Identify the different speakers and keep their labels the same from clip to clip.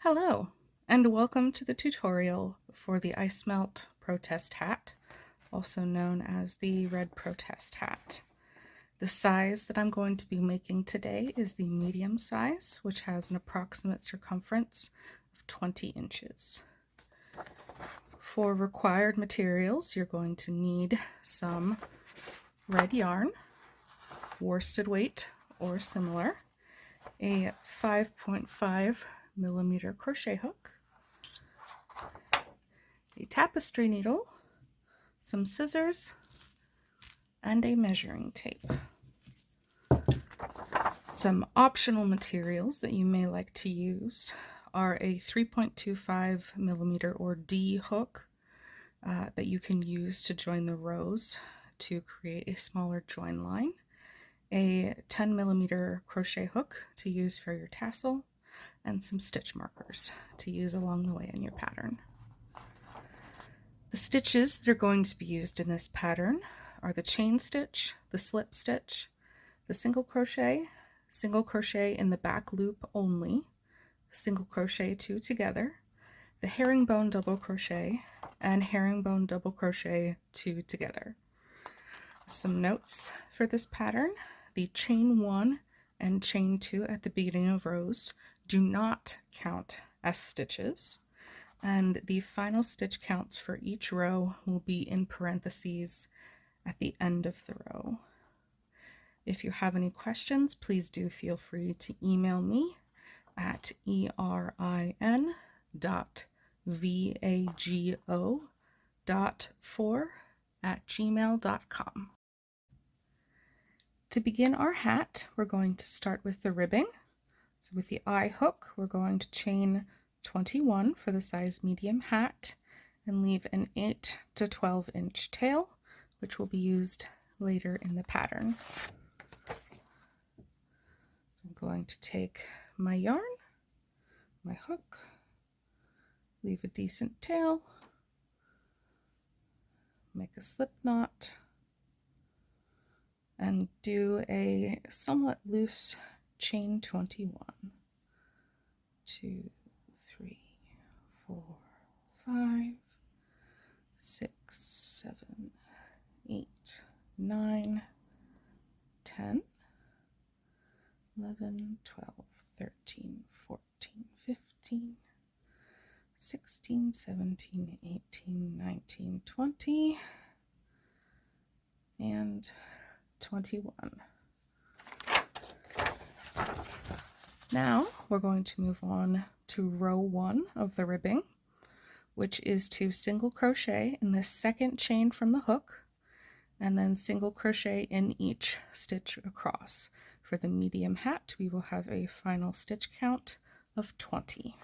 Speaker 1: Hello, and welcome to the tutorial for the ICEmelt Protest Hat, also known as the Red Protest Hat. The size that I'm going to be making today is the medium size, which has an approximate circumference of 20 inches. For required materials, you're going to need some red yarn, worsted weight or similar, a 5.5 millimeter crochet hook, a tapestry needle, some scissors, and a measuring tape. Some optional materials that you may like to use are a 3.25 millimeter or D hook that you can use to join the rows to create a smaller join line, a 10 millimeter crochet hook to use for your tassel, and some stitch markers to use along the way in your pattern. The stitches that are going to be used in this pattern are the chain stitch, the slip stitch, the single crochet in the back loop only, single crochet 2 together, the herringbone double crochet, and herringbone double crochet 2 together. Some notes for this pattern: the chain 1 and chain 2 at the beginning of rows do not count as stitches, and the final stitch counts for each row will be in parentheses at the end of the row. If you have any questions, please do feel free to email me at erin.vago.4@gmail.com. To begin our hat, we're going to start with the ribbing. So with the eye hook, we're going to chain 21 for the size medium hat and leave an 8 to 12 inch tail, which will be used later in the pattern. So I'm going to take my yarn, my hook, leave a decent tail, make a slip knot, and do a somewhat loose chain 21. 2, 3, 4, 5, 6, 7, 8, 9, 10, 11, 12, 13, 14, 15, 16, 17, 18, 19, 20, and 21. Now we're going to move on to row 1 of the ribbing, which is to single crochet in the second chain from the hook and then single crochet in each stitch across. For the medium hat, we will have a final stitch count of 20.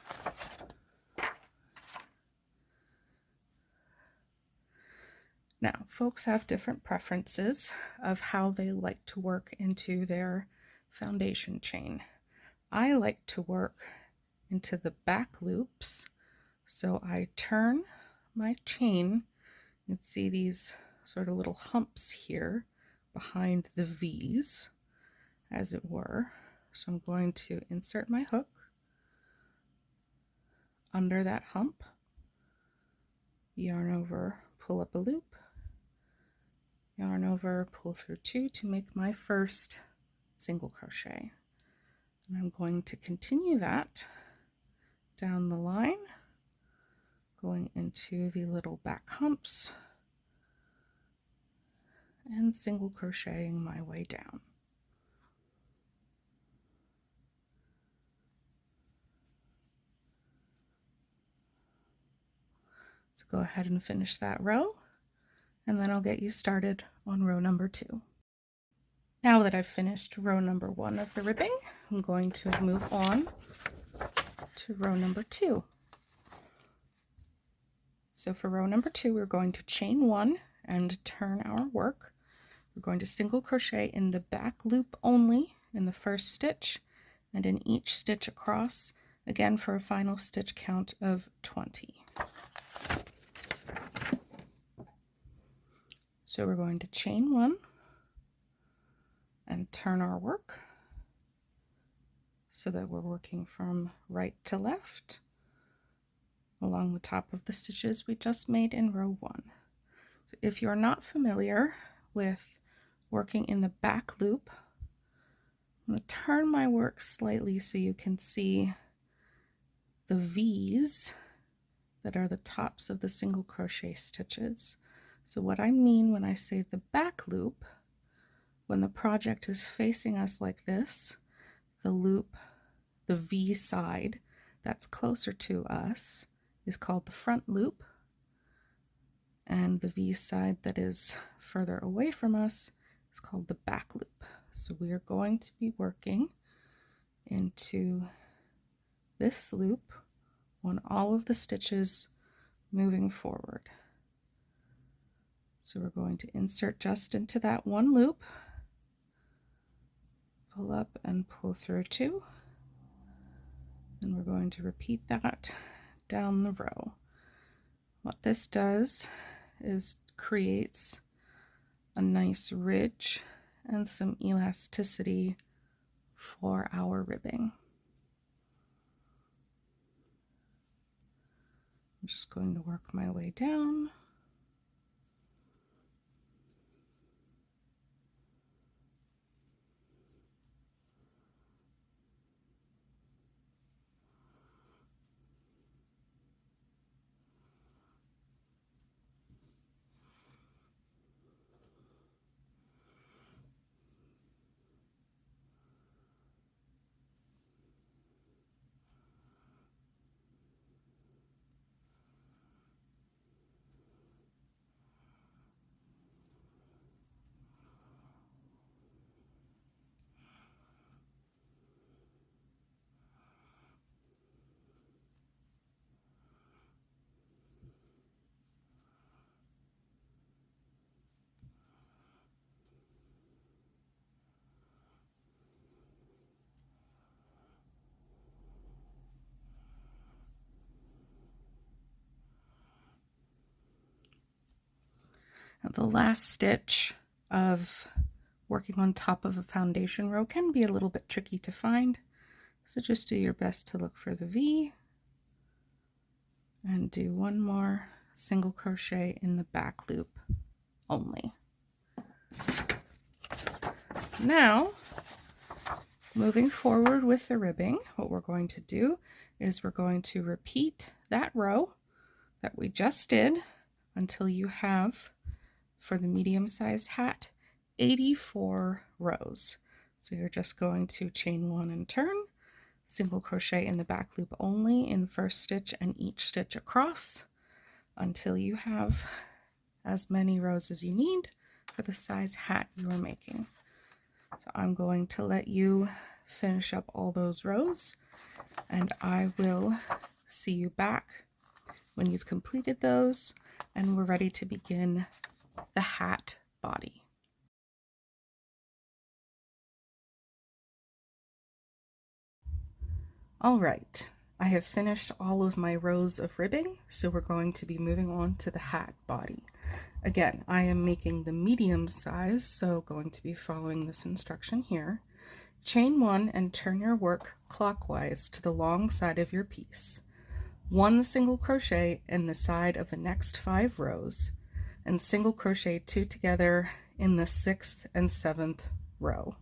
Speaker 1: Now, folks have different preferences of how they like to work into their foundation chain. I like to work into the back loops, so I turn my chain. You can see these sort of little humps here behind the V's, as it were. So I'm going to insert my hook under that hump, yarn over, pull up a loop, yarn over, pull through 2 to make my first single crochet. And I'm going to continue that down the line, going into the little back humps and single crocheting my way down. So go ahead and finish that row, and then I'll get you started on row number 2. Now that I've finished row number 1 of the ribbing, I'm going to move on to row number 2. So for row number 2, we're going to chain 1 and turn our work. We're going to single crochet in the back loop only in the first stitch and in each stitch across, again for a final stitch count of 20. So we're going to chain 1 and turn our work so that we're working from right to left along the top of the stitches we just made in row 1. So if you're not familiar with working in the back loop, I'm going to turn my work slightly so you can see the V's that are the tops of the single crochet stitches. So what I mean when I say the back loop, when the project is facing us like this, the loop, the V side that's closer to us is called the front loop, and the V side that is further away from us is called the back loop. So we are going to be working into this loop on all of the stitches moving forward. So we're going to insert just into that one loop, pull up and pull through 2, and we're going to repeat that down the row. What this does is creates a nice ridge and some elasticity for our ribbing. I'm just going to work my way down. Now, the last stitch of working on top of a foundation row can be a little bit tricky to find, so just do your best to look for the V and do one more single crochet in the back loop only. Now, moving forward with the ribbing, what we're going to do is we're going to repeat that row that we just did until you have, for the medium-sized hat, 84 rows. So you're just going to chain 1 and turn, single crochet in the back loop only in first stitch and each stitch across until you have as many rows as you need for the size hat you are making. So I'm going to let you finish up all those rows, and I will see you back when you've completed those and we're ready to begin the hat body. All right, I have finished all of my rows of ribbing, so we're going to be moving on to the hat body. Again, I am making the medium size, so going to be following this instruction here. Chain 1 and turn your work clockwise to the long side of your piece. 1 single crochet in the side of the next 5 rows, and single crochet 2 together in the 6th and 7th row.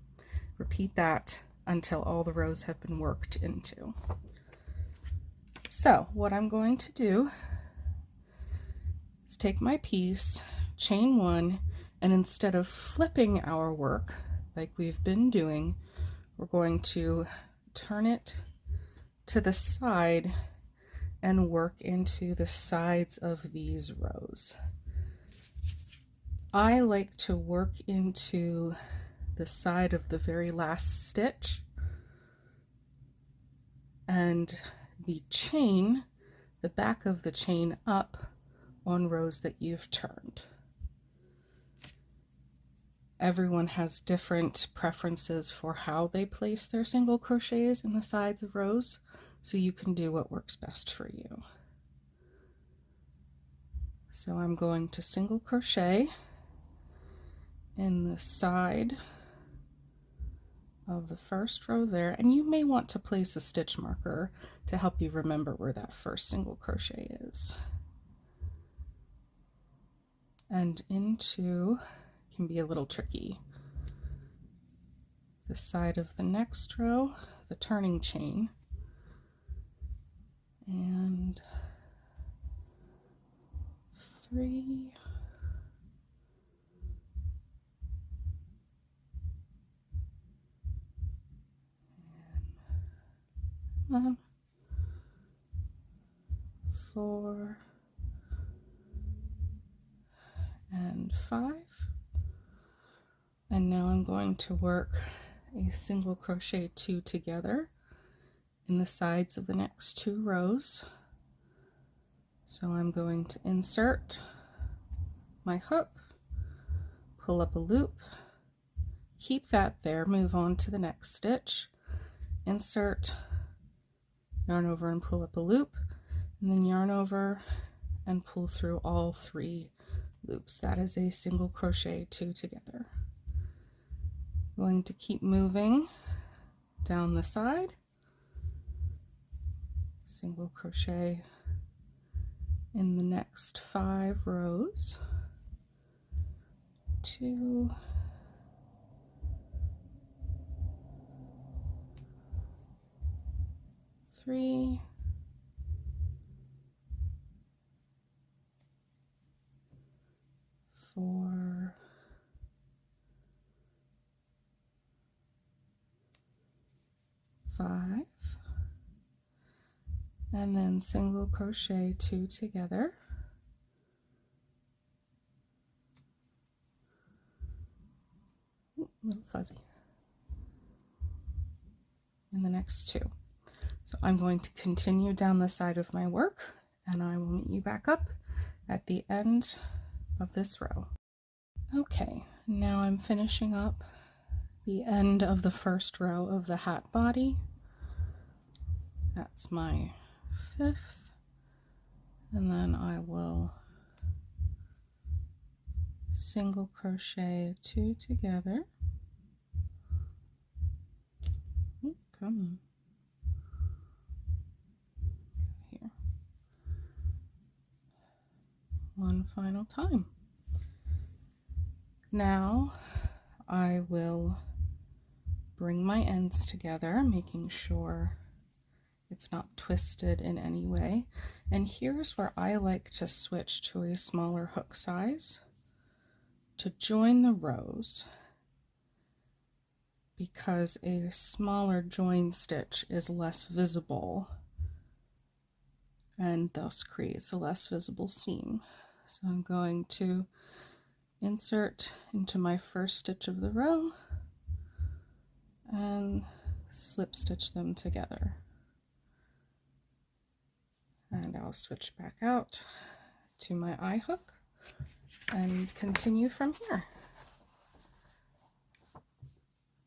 Speaker 1: Repeat that until all the rows have been worked into. So what I'm going to do is take my piece, chain 1, and instead of flipping our work like we've been doing, we're going to turn it to the side and work into the sides of these rows. I like to work into the side of the very last stitch and the chain, the back of the chain, up on rows that you've turned. Everyone has different preferences for how they place their single crochets in the sides of rows, so you can do what works best for you. So I'm going to single crochet in the side of the first row there, and you may want to place a stitch marker to help you remember where that first single crochet is. And into, can be a little tricky, the side of the next row, the turning chain, and 3, and 4, and 5. And now I'm going to work a single crochet 2 together in the sides of the next 2 rows. So I'm going to insert my hook, pull up a loop, keep that there, move on to the next stitch, insert, yarn over and pull up a loop, and then yarn over and pull through all 3 loops. That is a single crochet 2 together. Going to keep moving down the side, single crochet in the next 5 rows, 2, 3, 4, 5, and then single crochet 2 together. Ooh, a little fuzzy. In the next 2. So I'm going to continue down the side of my work, and I will meet you back up at the end of this row. Okay, now I'm finishing up the end of the first row of the hat body. That's my 5th, and then I will single crochet 2 together. Ooh, come on. Here. One final time. Now I will bring my ends together, making sure it's not twisted in any way. And here's where I like to switch to a smaller hook size to join the rows, because a smaller join stitch is less visible and thus creates a less visible seam. So I'm going to insert into my first stitch of the row and slip stitch them together. And I'll switch back out to my eye hook and continue from here.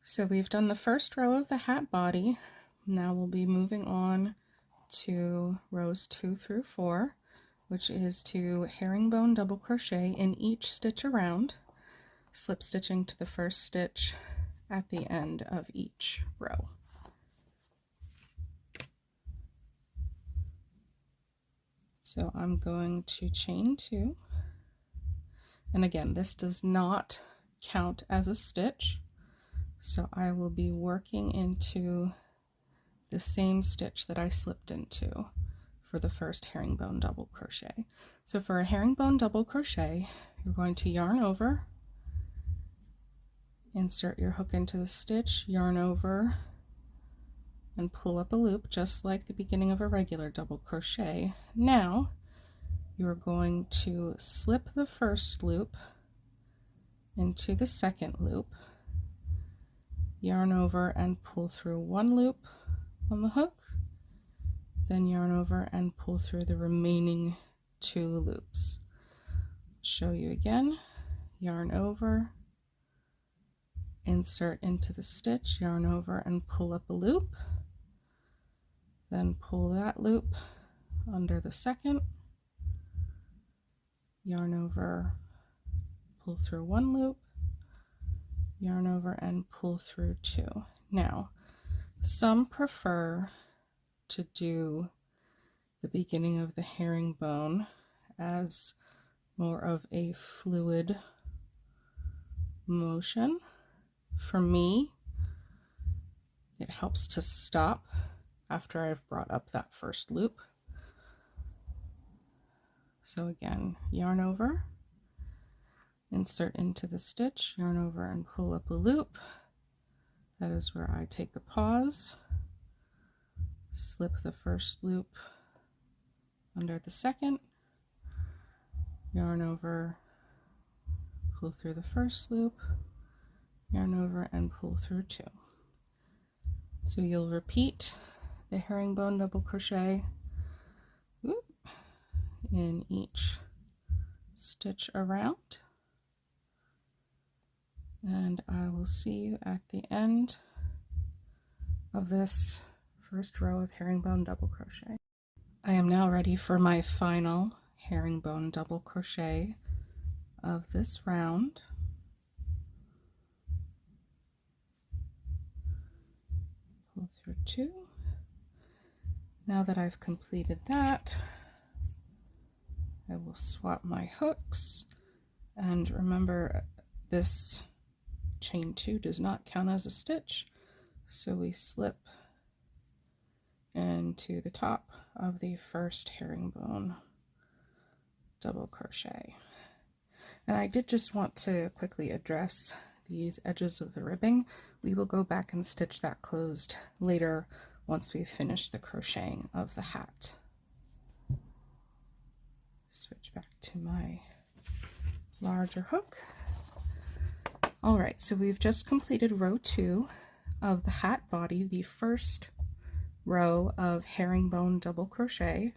Speaker 1: So we've done the first row of the hat body. Now we'll be moving on to rows 2 through 4, which is to herringbone double crochet in each stitch around, slip stitching to the first stitch at the end of each row. So I'm going to chain 2, and again, this does not count as a stitch, so I will be working into the same stitch that I slipped into for the first herringbone double crochet. So for a herringbone double crochet, you're going to yarn over, insert your hook into the stitch, yarn over, and pull up a loop just like the beginning of a regular double crochet. Now you're going to slip the first loop into the second loop, yarn over and pull through 1 loop on the hook, then yarn over and pull through the remaining 2 loops. Show you again, yarn over, insert into the stitch, yarn over and pull up a loop, then pull that loop under the second, yarn over, pull through 1 loop, yarn over and pull through 2. Now, some prefer to do the beginning of the herringbone as more of a fluid motion. For me, it helps to stop after I've brought up that first loop. So again, yarn over, insert into the stitch, yarn over and pull up a loop. That is where I take a pause, slip the first loop under the second, yarn over, pull through the first loop, yarn over and pull through two. So you'll repeat the herringbone double crochet in each stitch around, and I will see you at the end of this first row of herringbone double crochet. I am now ready for my final herringbone double crochet of this round. Pull through two. Now that I've completed that, I will swap my hooks, and remember this chain two does not count as a stitch, so we slip into the top of the first herringbone double crochet. And I did just want to quickly address these edges of the ribbing. We will go back and stitch that closed later once we've finished the crocheting of the hat. Switch back to my larger hook. All right, so we've just completed row 2 of the hat body, the first row of herringbone double crochet,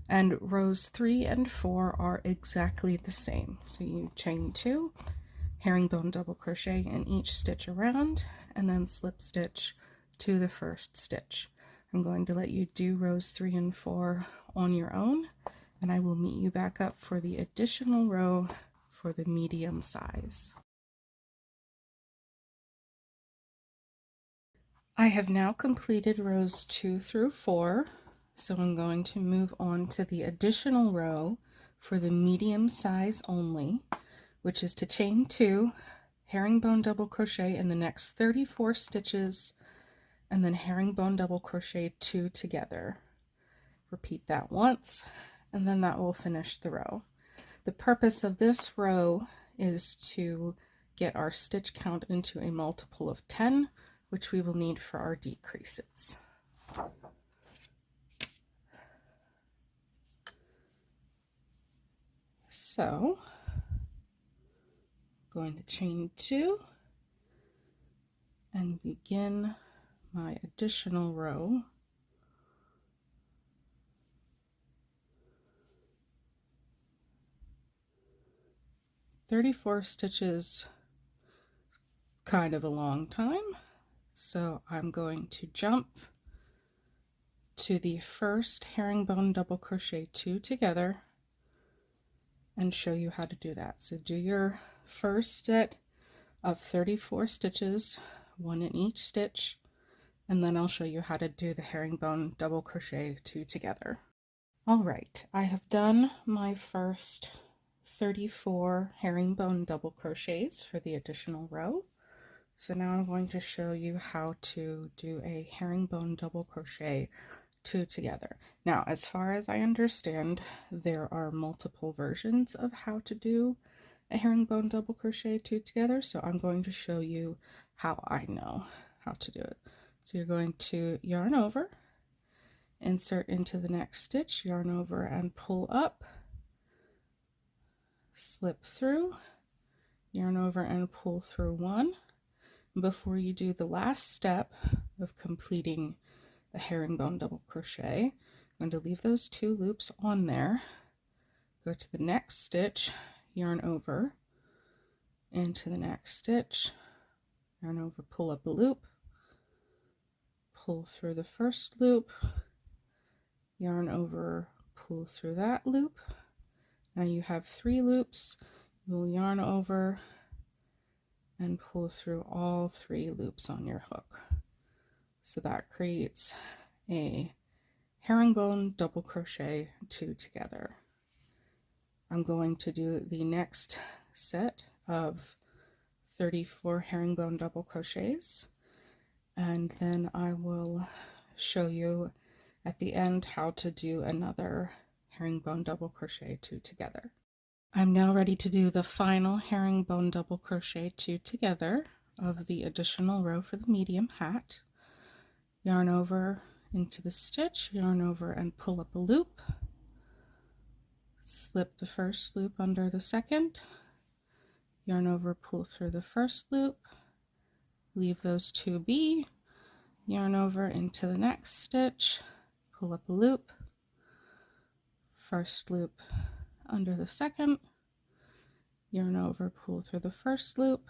Speaker 1: and rows 3 and 4 are exactly the same. So you chain 2, herringbone double crochet in each stitch around, and then slip stitch to the first stitch. I'm going to let you do rows 3 and 4 on your own, and I will meet you back up for the additional row for the medium size. I have now completed rows 2 through 4, so I'm going to move on to the additional row for the medium size only, which is to chain 2, herringbone double crochet in the next 34 stitches, and then herringbone double crochet 2 together. Repeat that once, and then that will finish the row. The purpose of this row is to get our stitch count into a multiple of 10, which we will need for our decreases. So, I'm going to chain 2 and begin my additional row. "34 stitches, kind of a long time, so I'm going to jump to the first herringbone double crochet 2 together and show you how to do that. So do your first set of 34 stitches, 1 in each stitch, and then I'll show you how to do the herringbone double crochet 2 together. All right, I have done my first 34 herringbone double crochets for the additional row. So now I'm going to show you how to do a herringbone double crochet 2 together. Now, as far as I understand, there are multiple versions of how to do a herringbone double crochet 2 together, so I'm going to show you how I know how to do it. So you're going to yarn over, insert into the next stitch, yarn over and pull up, slip through, yarn over and pull through 1. Before you do the last step of completing a herringbone double crochet, I'm going to leave those 2 loops on there, go to the next stitch, yarn over into the next stitch, yarn over, pull up a loop, pull through the first loop, yarn over, pull through that loop. Now you have 3 loops. You will yarn over and pull through all 3 loops on your hook. So that creates a herringbone double crochet 2 together. I'm going to do the next set of 34 herringbone double crochets, and then I will show you at the end how to do another herringbone double crochet 2 together. I'm now ready to do the final herringbone double crochet 2 together of the additional row for the medium hat. Yarn over into the stitch, yarn over and pull up a loop, slip the first loop under the second, yarn over, pull through the first loop, leave those 2 be, yarn over into the next stitch, pull up a loop, first loop under the second, yarn over, pull through the first loop,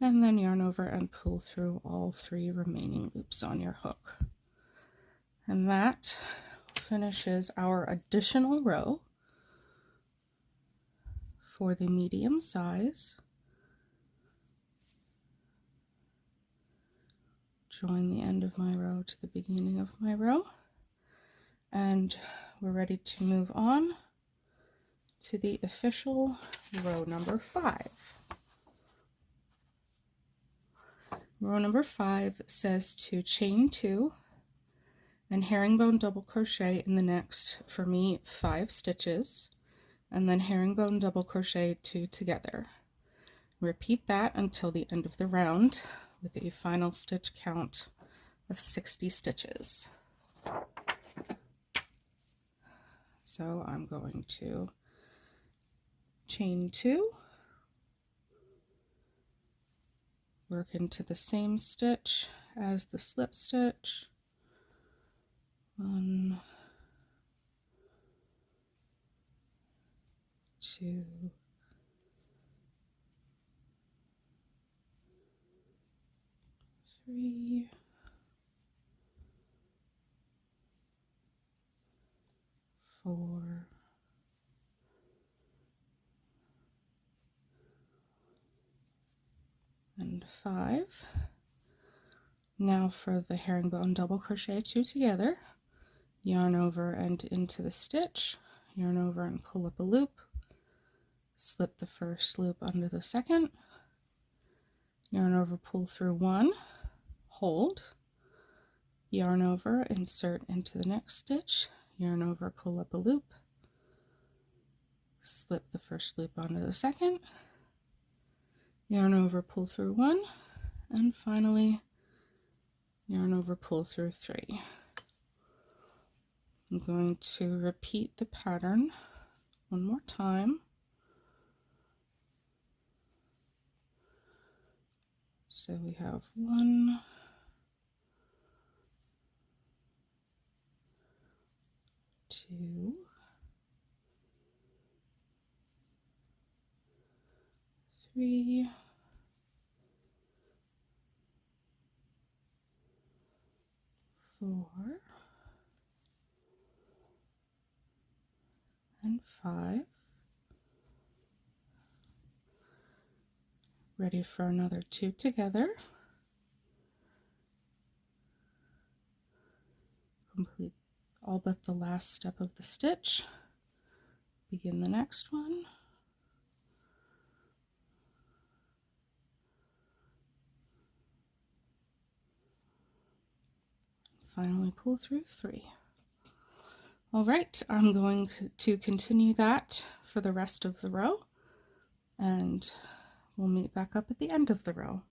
Speaker 1: and then yarn over and pull through all 3 remaining loops on your hook. And that finishes our additional row for the medium size. Join the end of my row to the beginning of my row, and we're ready to move on to the official row number 5. Row number 5 says to chain 2 and herringbone double crochet in the next, for me, 5 stitches, and then herringbone double crochet 2 together. Repeat that until the end of the round with a final stitch count of 60 stitches. So I'm going to chain 2, work into the same stitch as the slip stitch, 1, 2, 3, 4, and 5. Now for the herringbone double crochet 2 together, yarn over and into the stitch, yarn over and pull up a loop, slip the first loop under the second, yarn over, pull through 1, hold, yarn over, insert into the next stitch, yarn over, pull up a loop, slip the first loop onto the second, yarn over, pull through 1, and finally yarn over, pull through 3. I'm going to repeat the pattern one more time. So we have 1, 2, 3, 4, and 5. Ready for another 2 together. Complete all but the last step of the stitch. Begin the next one. Finally pull through 3. All right, I'm going to continue that for the rest of the row, and we'll meet back up at the end of the row.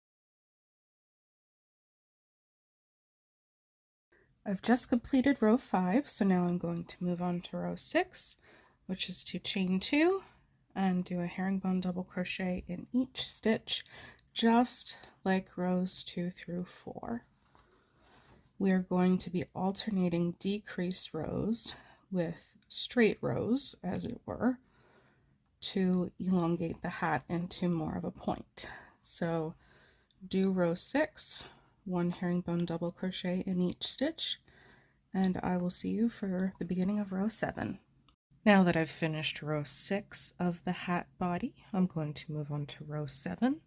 Speaker 1: I've just completed row 5, so now I'm going to move on to row 6, which is to chain 2 and do a herringbone double crochet in each stitch, just like rows 2 through 4. We are going to be alternating decreased rows with straight rows, as it were, to elongate the hat into more of a point. So do row 6, 1 herringbone double crochet in each stitch, and I will see you for the beginning of row 7. Now that I've finished row 6 of the hat body, I'm going to move on to row 7.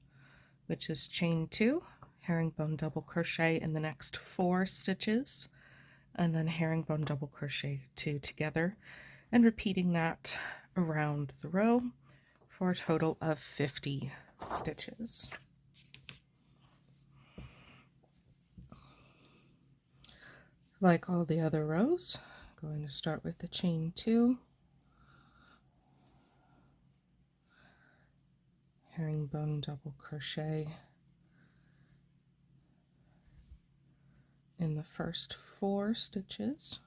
Speaker 1: which is chain 2, herringbone double crochet in the next 4 stitches, and then herringbone double crochet 2 together, and repeating that around the row for a total of 50 stitches. Like all the other rows, I'm going to start with the chain 2, herringbone double crochet in the first 4 stitches,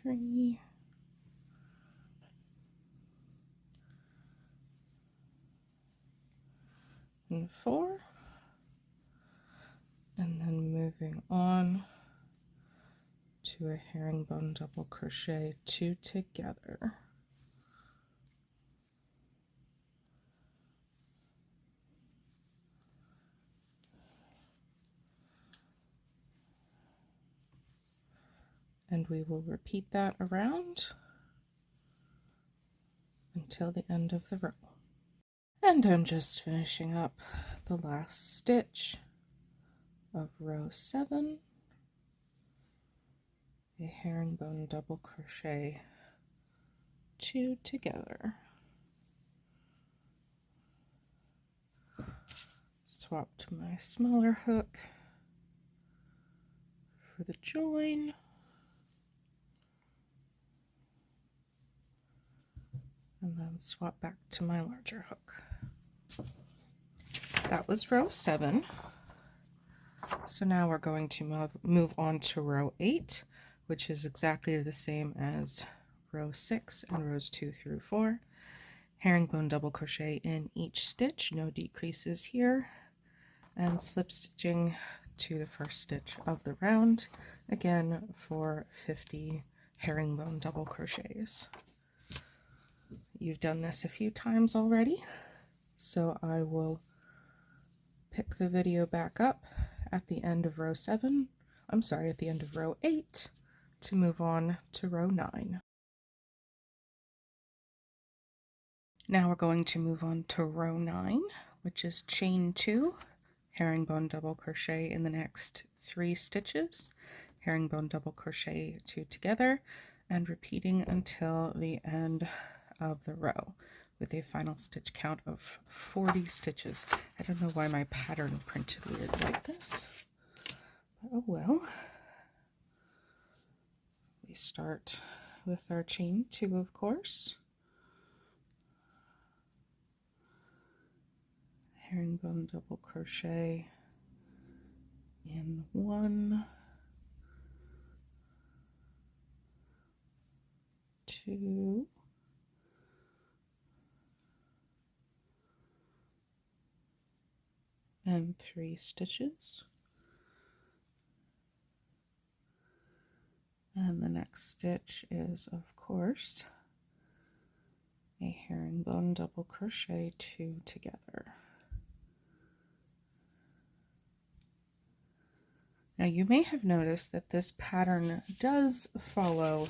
Speaker 1: three, and 4, and then moving on to a herringbone double crochet 2 together. And we will repeat that around until the end of the row. And I'm just finishing up the last stitch of row 7, a herringbone double crochet 2 together. Swap to my smaller hook for the join. And then swap back to my larger hook. That was row 7. So now we're going to move on to row 8, which is exactly the same as row 6 and rows 2 through 4. Herringbone double crochet in each stitch, no decreases here, and slip stitching to the first stitch of the round, again for 50 herringbone double crochets. You've done this a few times already, so I will pick the video back up at the end of row 7, at the end of row 8 to move on to row 9. Now we're going to move on to row 9, which is chain 2, herringbone double crochet in the next 3 stitches, herringbone double crochet 2 together, and repeating until the end of the row with a final stitch count of 40 stitches. I don't know why my pattern printed weird like this, but oh well. We start with our chain 2, of course, herringbone double crochet in 1, 2, and 3 stitches, and the next stitch is, of course, a herringbone double crochet 2 together. Now you may have noticed that this pattern does follow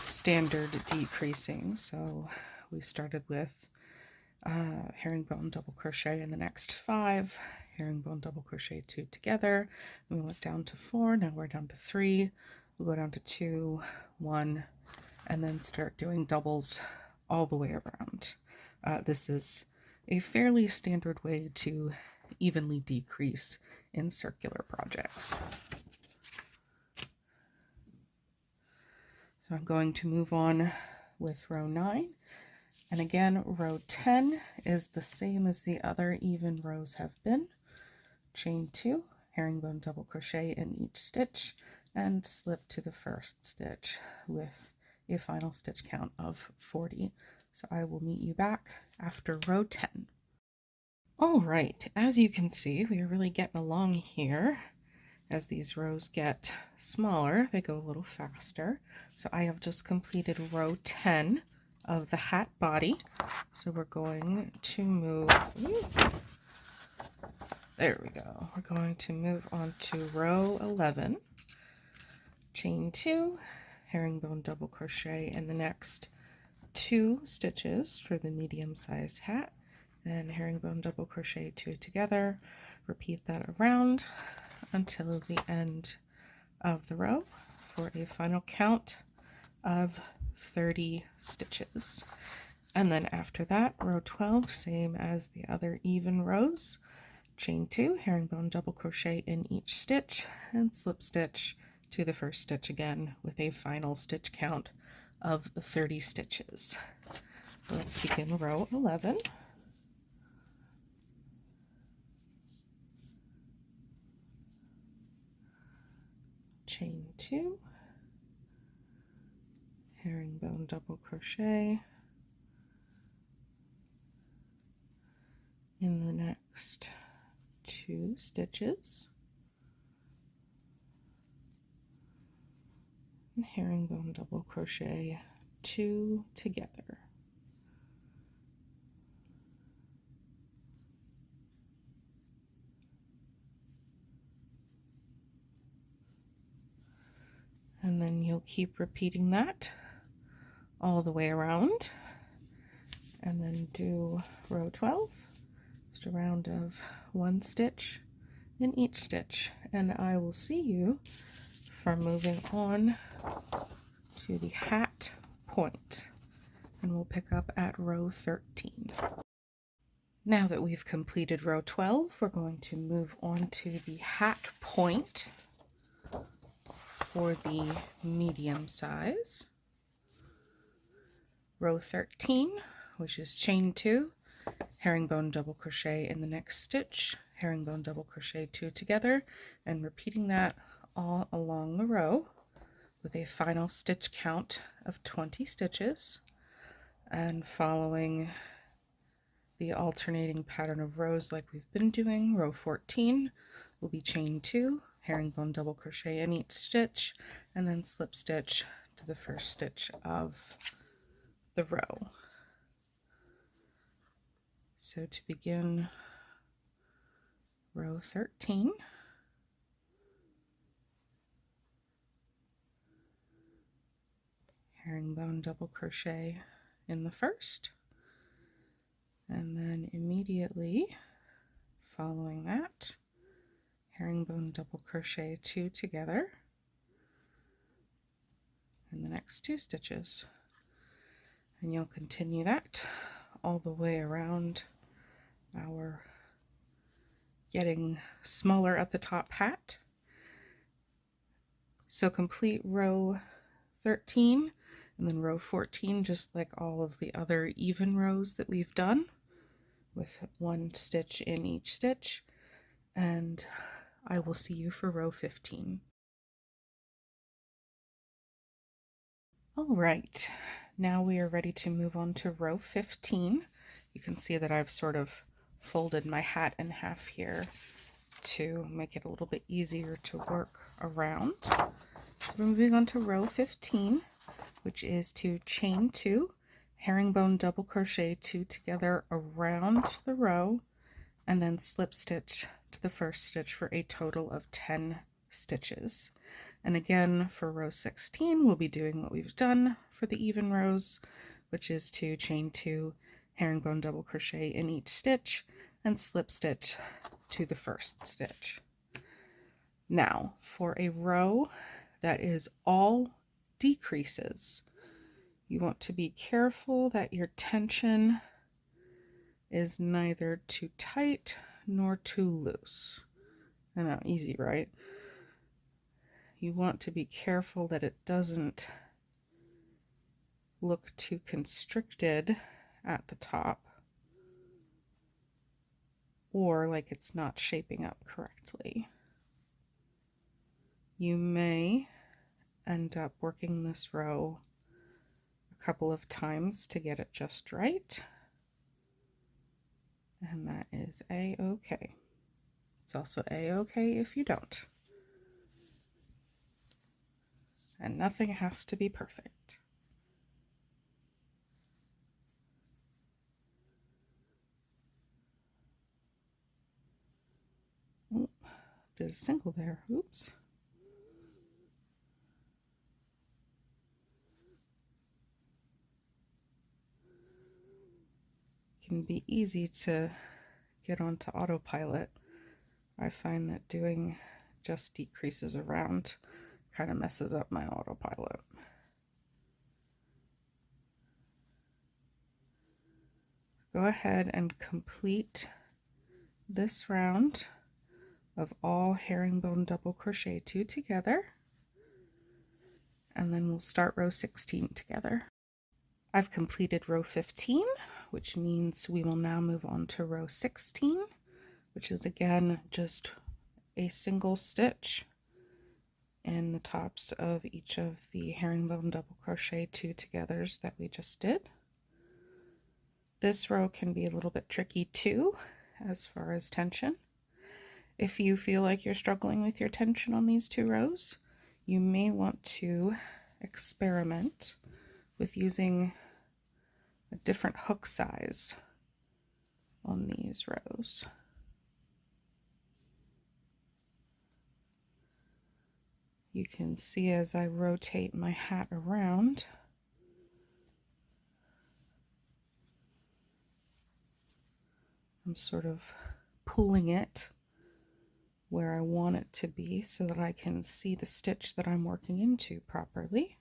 Speaker 1: standard decreasing, so we started with herringbone double crochet in the next 5, herringbone double crochet 2 together, and we went down to 4, now we're down to 3, we'll go down to 2, 1, and then start doing doubles all the way around. This is a fairly standard way to evenly decrease in circular projects. So I'm going to move on with row 9. And again, row 10 is the same as the other even rows have been. Chain 2, herringbone double crochet in each stitch, and slip to the first stitch with a final stitch count of 40. So I will meet you back after row 10. All right, as you can see, we are really getting along here. As these rows get smaller, they go a little faster. So I have just completed row 10 of the hat body. So we're going to move, there we go. We're going to move on to row 11, chain 2, herringbone double crochet in the next 2 stitches for the medium-sized hat, and herringbone double crochet 2 together. Repeat that around until the end of the row for a final count of 30 stitches. And then after that, row 12, same as the other even rows, chain 2, herringbone double crochet in each stitch, and slip stitch to the first stitch again with a final stitch count of 30 stitches. Let's begin row 11. Chain 2, herringbone double crochet in the next 2 stitches, and herringbone double crochet 2 together. And then you'll keep repeating that all the way around, and then do row 12, just a round of 1 stitch in each stitch. And I will see you for moving on to the hat point, and we'll pick up at row 13. Now that we've completed row 12, we're going to move on to the hat point for the medium size. Row 13, which is chain 2, herringbone double crochet in the next stitch, herringbone double crochet 2 together, and repeating that all along the row with a final stitch count of 20 stitches, and following the alternating pattern of rows like we've been doing. Row 14 will be chain 2, herringbone double crochet in each stitch, and then slip stitch to the first stitch of the row. So to begin row 13, herringbone double crochet in the first, and then immediately following that, herringbone double crochet 2 together in the next 2 stitches. And you'll continue that all the way around our getting smaller at the top hat. So complete row 13 and then row 14, just like all of the other even rows that we've done, with 1 stitch in each stitch, and I will see you for row 15. All right, now we are ready to move on to row 15. You can see that I've sort of folded my hat in half here to make it a little bit easier to work around. So we're moving on to row 15, which is to chain 2, herringbone double crochet 2 together around the row, and then slip stitch to the first stitch for a total of 10 stitches. And again, for row 16, we'll be doing what we've done for the even rows, which is to chain 2, herringbone double crochet in each stitch, and slip stitch to the first stitch. Now, for a row that is all decreases, you want to be careful that your tension is neither too tight nor too loose. I know, easy, right? You want to be careful that it doesn't look too constricted at the top, or like it's not shaping up correctly. You may end up working this row a couple of times to get it just right, and that is a-okay. It's also a-okay if you don't. And nothing has to be perfect. Oh, did a single there. Oops. can be easy to get onto autopilot. I find that doing just decreases around kind of messes up my autopilot. Go ahead and complete this round of all herringbone double crochet 2 together, and then we'll start row 16 together. I've completed row 15, which means we will now move on to row 16, which is again just a single stitch in the tops of each of the herringbone double crochet 2 togethers that we just did. This row can be a little bit tricky too, as far as tension. If you feel like you're struggling with your tension on these 2 rows, you may want to experiment with using a different hook size on these rows. You can see as I rotate my hat around, I'm sort of pulling it where I want it to be so that I can see the stitch that I'm working into properly.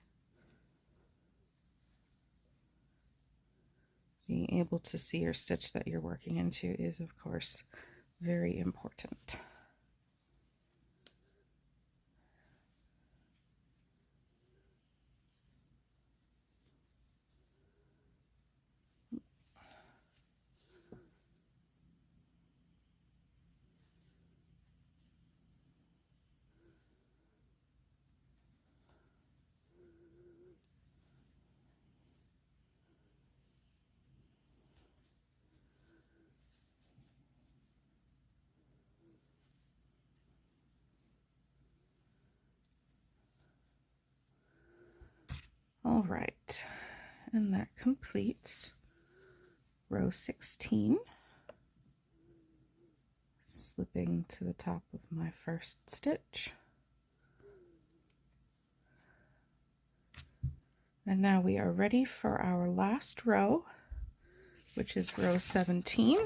Speaker 1: Being able to see your stitch that you're working into is, of course, very important. All right, and that completes row 16. Slipping to the top of my first stitch. And now we are ready for our last row, which is row 17,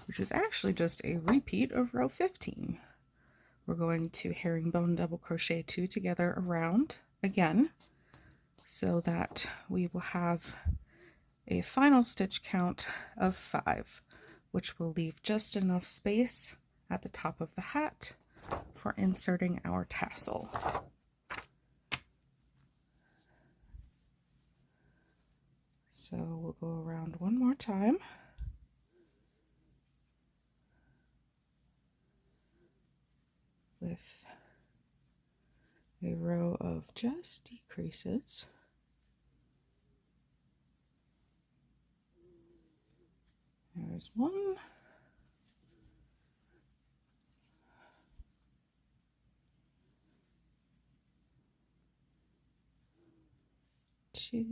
Speaker 1: which is actually just a repeat of row 15. We're going to herringbone double crochet 2 together around again, so that we will have a final stitch count of 5, which will leave just enough space at the top of the hat for inserting our tassel. So we'll go around one more time. With a row of just decreases. There's 1. 2.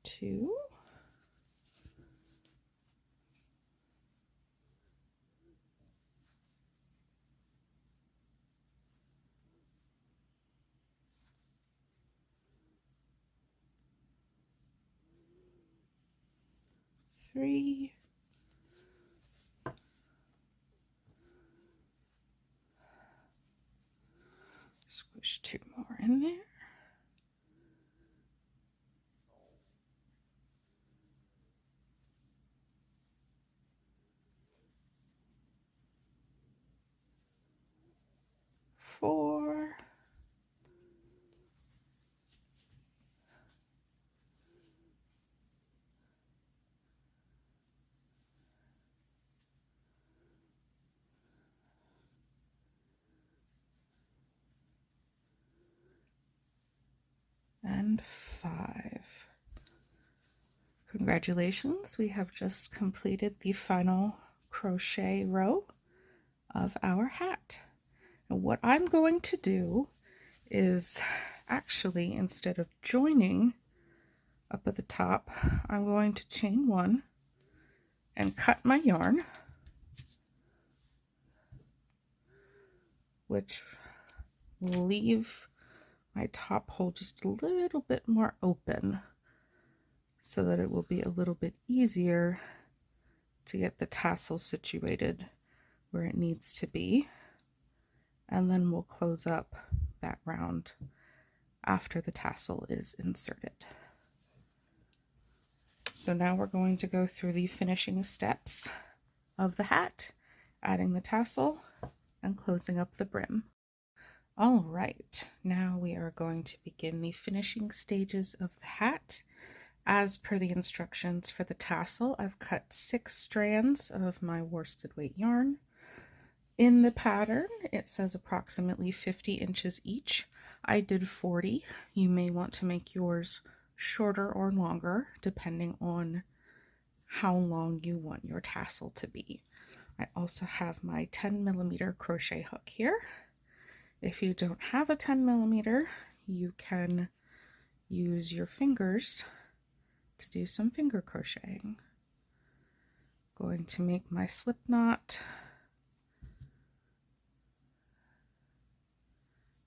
Speaker 1: 2. 3. Squish 2 more in there. 4. 5. Congratulations, we have just completed the final crochet row of our hat. And what I'm going to do is actually, instead of joining up at the top, I'm going to chain 1 and cut my yarn, which will leave my top hole just a little bit more open so that it will be a little bit easier to get the tassel situated where it needs to be. And then we'll close up that round after the tassel is inserted. So now we're going to go through the finishing steps of the hat, adding the tassel and closing up the brim. All right, now we are going to begin the finishing stages of the hat. As per the instructions for the tassel, I've cut 6 strands of my worsted weight yarn. In the pattern, it says approximately 50 inches each. I did 40. You may want to make yours shorter or longer, depending on how long you want your tassel to be. I also have my 10mm crochet hook here. If you don't have a 10mm, you can use your fingers to do some finger crocheting. Going to make my slip knot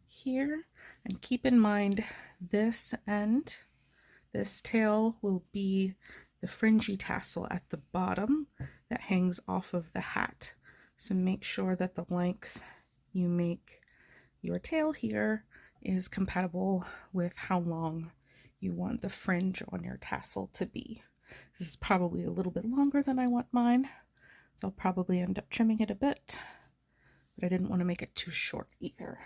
Speaker 1: here, and keep in mind this end, this tail will be the fringy tassel at the bottom that hangs off of the hat. So make sure that the length you make your tail here is compatible with how long you want the fringe on your tassel to be. This is probably a little bit longer than I want mine, so I'll probably end up trimming it a bit, but I didn't want to make it too short either.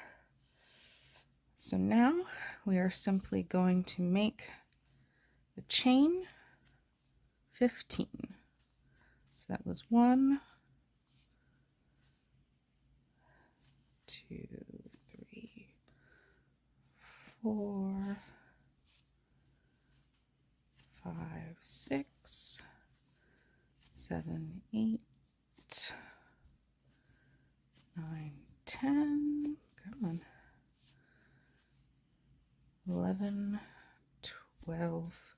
Speaker 1: So now we are simply going to make the chain 15. So that was 1, 2, 3, 4, 5, 6, 7, 8, 9, 10. Come on. 11, 12,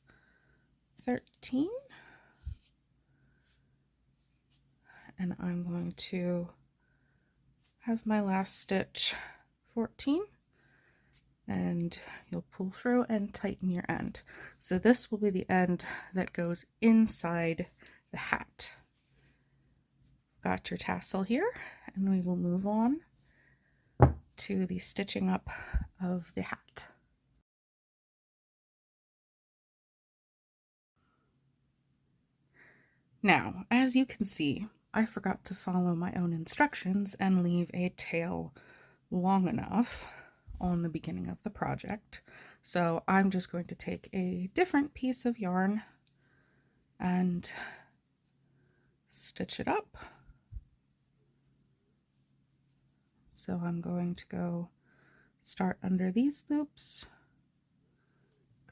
Speaker 1: 13. And I'm going to have my last stitch 14, and you'll pull through and tighten your end. So this will be the end that goes inside the hat. Got your tassel here, and we will move on to the stitching up of the hat. Now, as you can see, I forgot to follow my own instructions and leave a tail long enough on the beginning of the project. So I'm just going to take a different piece of yarn and stitch it up. So I'm going to go start under these loops,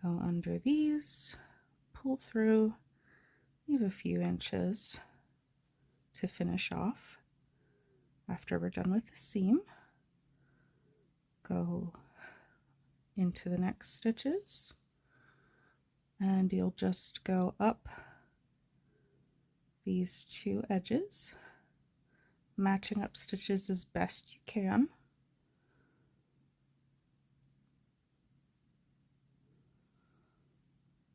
Speaker 1: go under these, pull through, leave a few inches to finish off. After we're done with the seam, go into the next stitches, and you'll just go up these 2 edges, matching up stitches as best you can.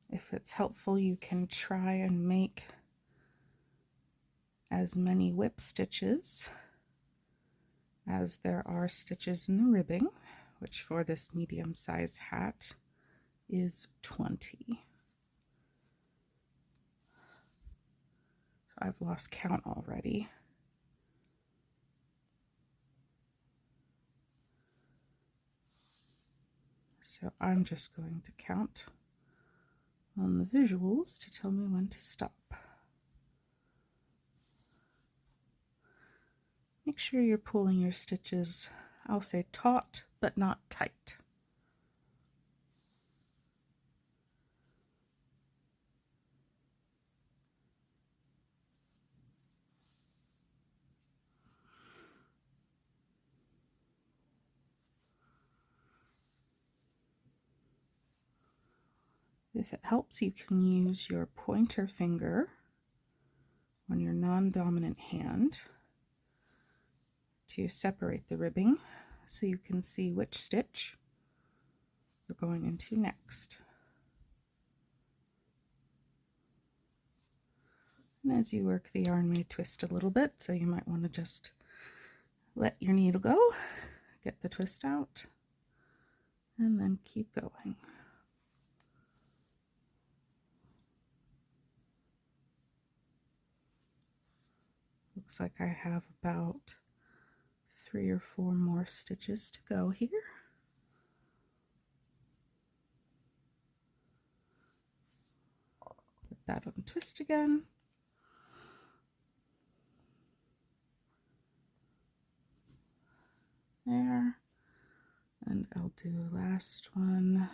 Speaker 1: If it's helpful, you can try and make as many whip stitches as there are stitches in the ribbing, which for this medium size hat is 20. So I've lost count already. So I'm just going to count on the visuals to tell me when to stop. Make sure you're pulling your stitches, I'll say taut, but not tight. If it helps, you can use your pointer finger on your non-dominant hand to separate the ribbing so you can see which stitch we're going into next. And as you work, the yarn may twist a little bit, so you might want to just let your needle go, get the twist out, and then keep going. Looks like I have about 3 or 4 more stitches to go here. Put that on twist again. There. And I'll do the last one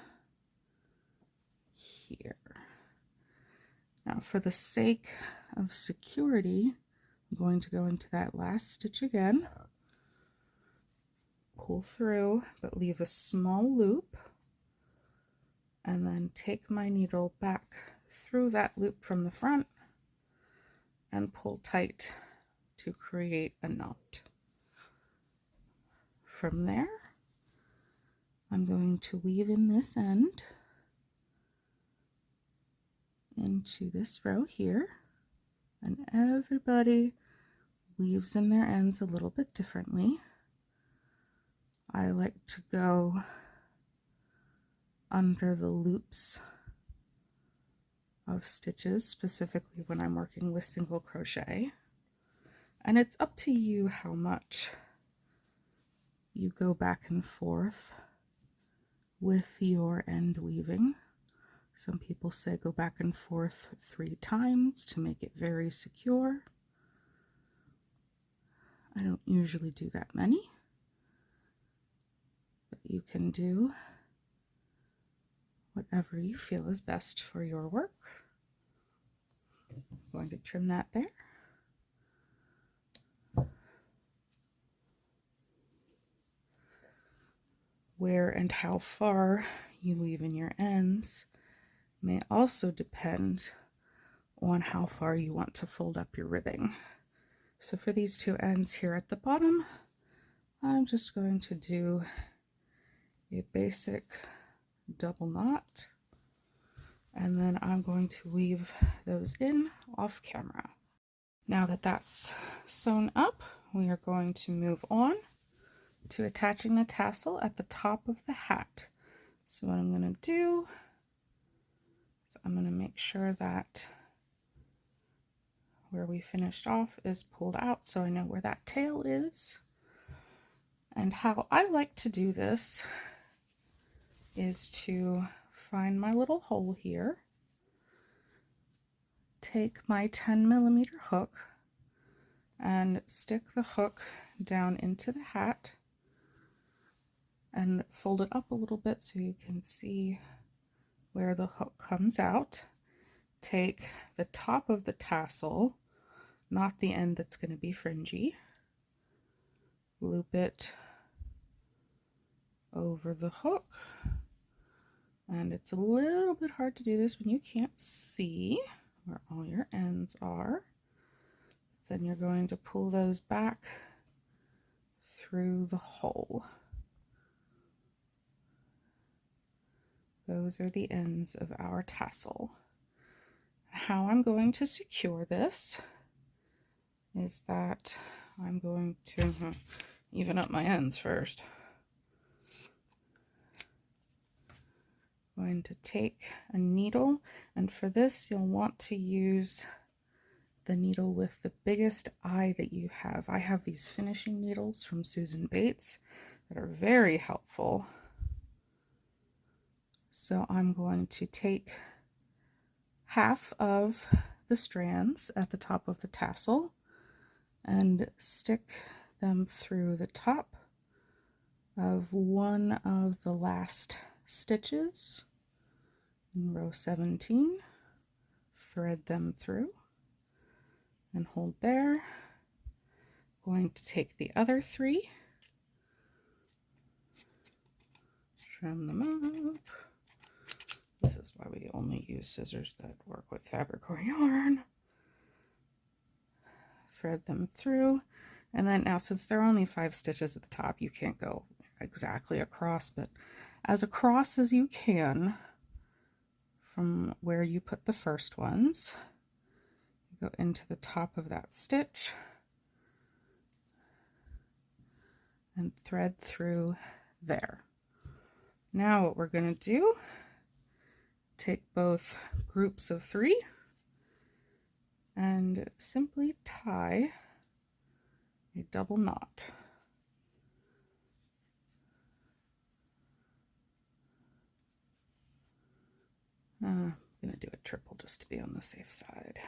Speaker 1: here. Now for the sake of security, I'm going to go into that last stitch again, pull through, but leave a small loop, and then take my needle back through that loop from the front and pull tight to create a knot. From there, I'm going to weave in this end into this row here, and everybody weaves in their ends a little bit differently. I like to go under the loops of stitches, specifically when I'm working with single crochet, and it's up to you how much you go back and forth with your end weaving. Some people say go back and forth 3 times to make it very secure. I don't usually do that many, but you can do whatever you feel is best for your work. I'm going to trim that there. Where and how far you weave in your ends may also depend on how far you want to fold up your ribbing. So for these 2 ends here at the bottom, I'm just going to do a basic double knot, and then I'm going to weave those in off camera. Now that that's sewn up, we are going to move on to attaching the tassel at the top of the hat. So what I'm going to do is I'm going to make sure that where we finished off is pulled out, so I know where that tail is. And how I like to do this is to find my little hole here, take my 10mm hook and stick the hook down into the hat and fold it up a little bit so you can see where the hook comes out. Take the top of the tassel, not the end that's going to be fringy, loop it over the hook, and it's a little bit hard to do this when you can't see where all your ends are. Then you're going to pull those back through the hole. Those are the ends of our tassel. How I'm going to secure this is that I'm going to even up my ends first. I'm going to take a needle, and for this you'll want to use the needle with the biggest eye that you have. I have these finishing needles from Susan Bates that are very helpful. So I'm going to take half of the strands at the top of the tassel and stick them through the top of one of the last stitches in row 17, thread them through and hold there. Going to take the other 3, trim them up. This is why we only use scissors that work with fabric or yarn. Thread them through, and then now since there are only 5 stitches at the top, you can't go exactly across, but as across as you can from where you put the first ones. Go into the top of that stitch and thread through there. Now what we're going to do, take both groups of 3 and simply tie a double knot. I'm going to do a triple just to be on the safe side.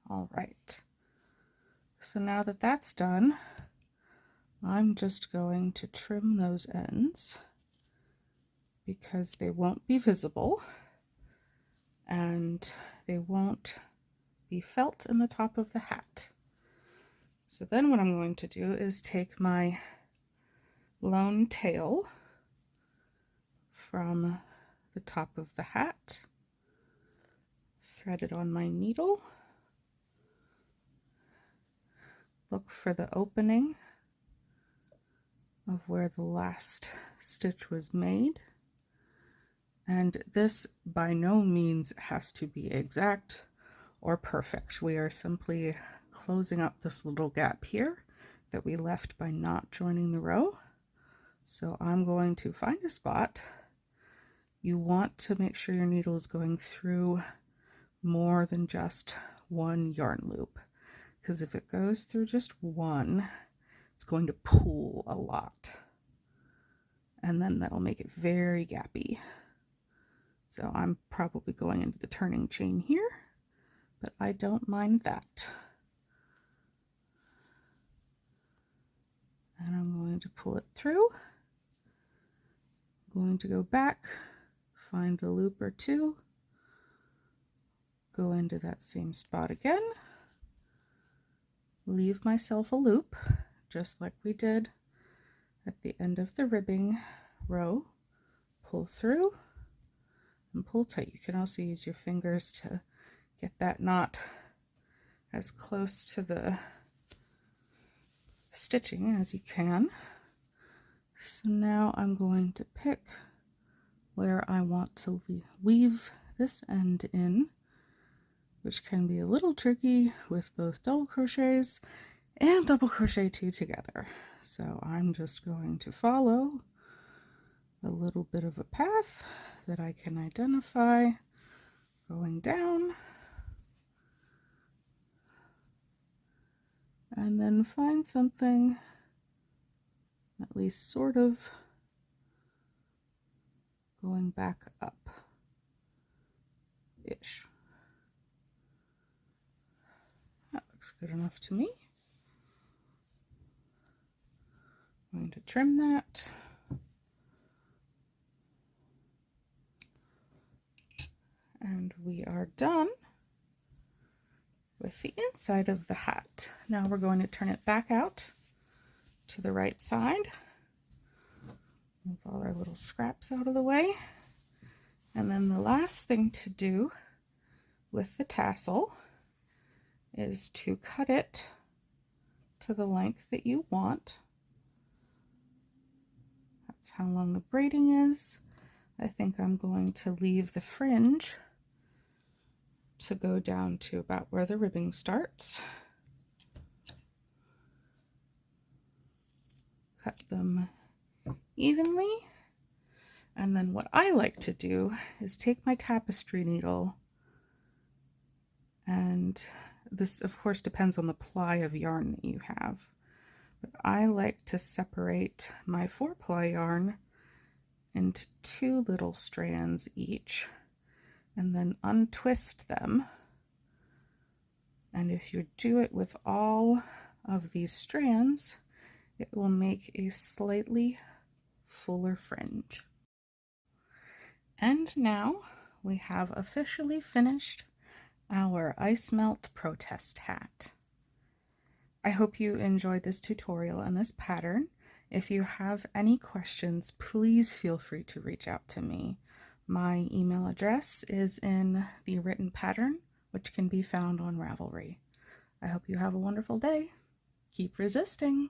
Speaker 1: All right. So now that that's done, I'm just going to trim those ends because they won't be visible and they won't be felt in the top of the hat. So then what I'm going to do is take my lone tail from the top of the hat, thread it on my needle, look for the opening of where the last stitch was made. And this by no means has to be exact or perfect. We are simply closing up this little gap here that we left by not joining the row. So I'm going to find a spot. You want to make sure your needle is going through more than just one yarn loop, because if it goes through just one, it's going to pull a lot, and then that'll make it very gappy. So I'm probably going into the turning chain here, but I don't mind that. And I'm going to pull it through. I'm going to go back, find a loop or 2, go into that same spot again, leave myself a loop, just like we did at the end of the ribbing row, pull through, and pull tight. You can also use your fingers to get that knot as close to the stitching as you can. So now I'm going to pick where I want to weave this end in, which can be a little tricky with both double crochets and double crochet 2 together. So I'm just going to follow a little bit of a path that I can identify, going down, and then find something at least sort of going back up ish. That looks good enough to me. I'm going to trim that. And we are done with the inside of the hat. Now we're going to turn it back out to the right side. Move all our little scraps out of the way. And then the last thing to do with the tassel is to cut it to the length that you want. That's how long the braiding is. I think I'm going to leave the fringe to go down to about where the ribbing starts. Cut them evenly. And then what I like to do is take my tapestry needle, and this of course depends on the ply of yarn that you have, but I like to separate my 4-ply yarn into 2 little strands each, and then untwist them. And if you do it with all of these strands, it will make a slightly fuller fringe. And now we have officially finished our ICEmelt Protest Hat. I hope you enjoyed this tutorial and this pattern. If you have any questions, please feel free to reach out to me. My email address is in the written pattern, which can be found on Ravelry. I hope you have a wonderful day. Keep resisting!